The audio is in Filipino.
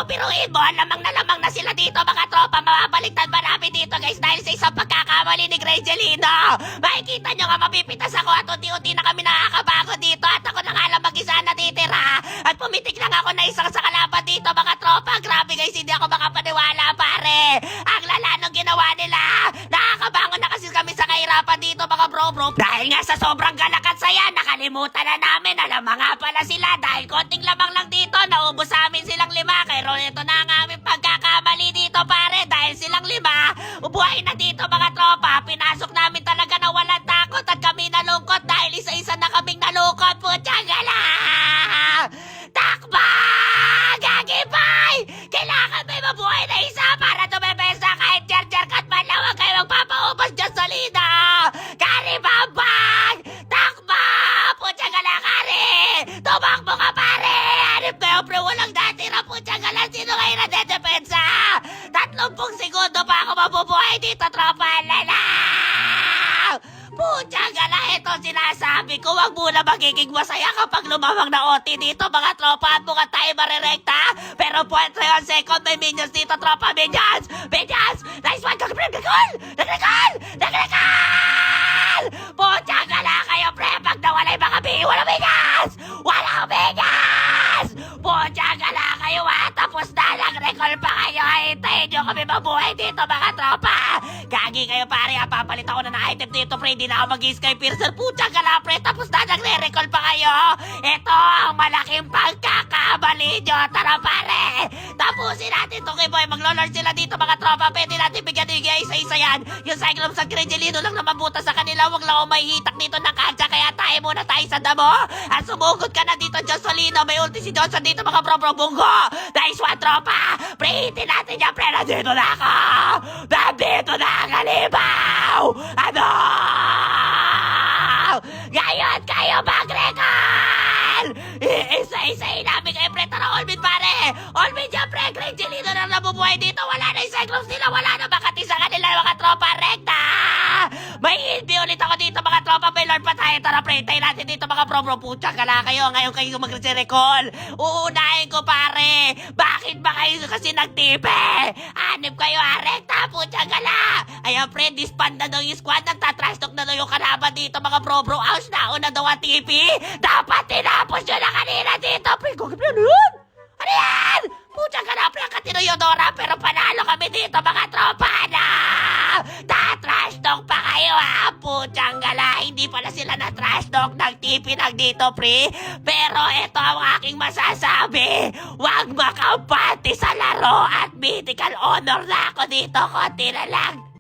mo, biruin mo, lamang na sila dito mga tropa. Mababaliktad ba namin dito guys dahil sa isang pagkakamali ni Grangelino? Makikita nyo nga mapipitas ako at unti-unti na kami nakakabago dito at ako na nga lang mag-isa natitira. At pumitik lang ako na isang sa kalaban dito mga tropa. Grabe guys, hindi ako makapaniwala pare. Ang lala nung ginawa nila. Nakakabangon na kasi kami sa kahirapan dito mga bro. Dahil nga sa sobrang galak at saya, nakalimutan na namin. Alam nga pala sila dahil konting lamang lang dito. Naubos sa amin silang 5. Pero ito na ang aming pagkakamali dito pare. Dahil silang 5, ubuhay na dito mga tropa. Pinasok namin talaga na walang takot at kami nalungkot dahil isa-isa na kaming nalungkot. Putyang gala! Takba! Gagipay! Kailangan may mabuhay na isa para tumebesa kahit jar-jar kat man lang. Huwag kayo magpapaubos dyan sa lina! Kari Bambang! Takba! Putyang gala, Kari! Tumakbo ka pare! Hanip kayo pre, walang natira. Putyang gala, sino kayo na dedepensa? 30 segundo pa ako mabubuhay dito, tropa! Lala! Putyang gala, ito sinasabi ko. Wag muna magiging masaya kapag lumamang na OT dito, mga tropa. At mukhang tayo marirekta. Pero 0.1 second, may minions dito, tropa. Minions! Minions! Nice one! Nagrekal! Putyang gala kayo, pre! Pag nawala yung mga bihing, walang minions! Walang minions! Putyang gala kayo, ha? Tapos na, nag-recall pa kayo. Hintayin nyo kami mabuhay dito, mga tropa. Gagi kayo, pare. Papalit ako na ng item dito, pre. Hindi na ako mag-sky piercer. Putyang gala, pre. Tapos na, nagre-recall pa kayo. Ito ang malaking pagkakamali nyo. Tara, pare. Tapusin natin ito, boy. Maglo-lord sila dito, mga tropa. Pwede natin bigyan isa-isa yan. Yung Cyclops at Grangelino lang na mabuta sa kanila. Huwag lang ako mahihitak dito ng kanya. Kaya tayo muna tayo sa damo. At sumugod ka na dito, Jocelino. May ulti si Johnson dito, mga bro. Bungo. Nice one, tropa. Prehitin natin yan, pre. Nandito na ako. Nandito na ang halimaw. Ano? Ngayon kayo mag-recall! Isa-isayin namin kayo, pre. Tara, Olmin, pare. Olmin dyan, pre. Grangelino na nabubuhay dito. Wala na yung Cyclops nila. Wala na makati sa kanila, mga tropa. Rekta! May hindi ulit ako dito, mga tropa. May Lord pa tayo. Tara, pre. Tayo natin dito, mga bro. Putsang gala kayo. Ngayon kayo mag-recall. Uunahin ko, pare. Bakit ba kayo kasi nagtipe? Hanip kayo, ha? Rekta, putsang gala. Ayan, pre. Disband na daw yung squad. Nagtatrash talk na daw yung kalaban dito, mga bro. Ouch na. Una daw ang TV. Dapat tinapos nyo na kanina dito. Pre, gagawin ano yun? Ano yan? Putsang gala, pre. Ang Katino Yodora. Pero panalo kami dito, mga tropa na. Trash talk pa kayo, ha? Putsang gala. Hindi pala sila na trash talk. Nagtipinag dito, pre. Pero ito ang aking masasabi. Huwag makampante sa laro at mythical honor na ako dito. Konti na lang.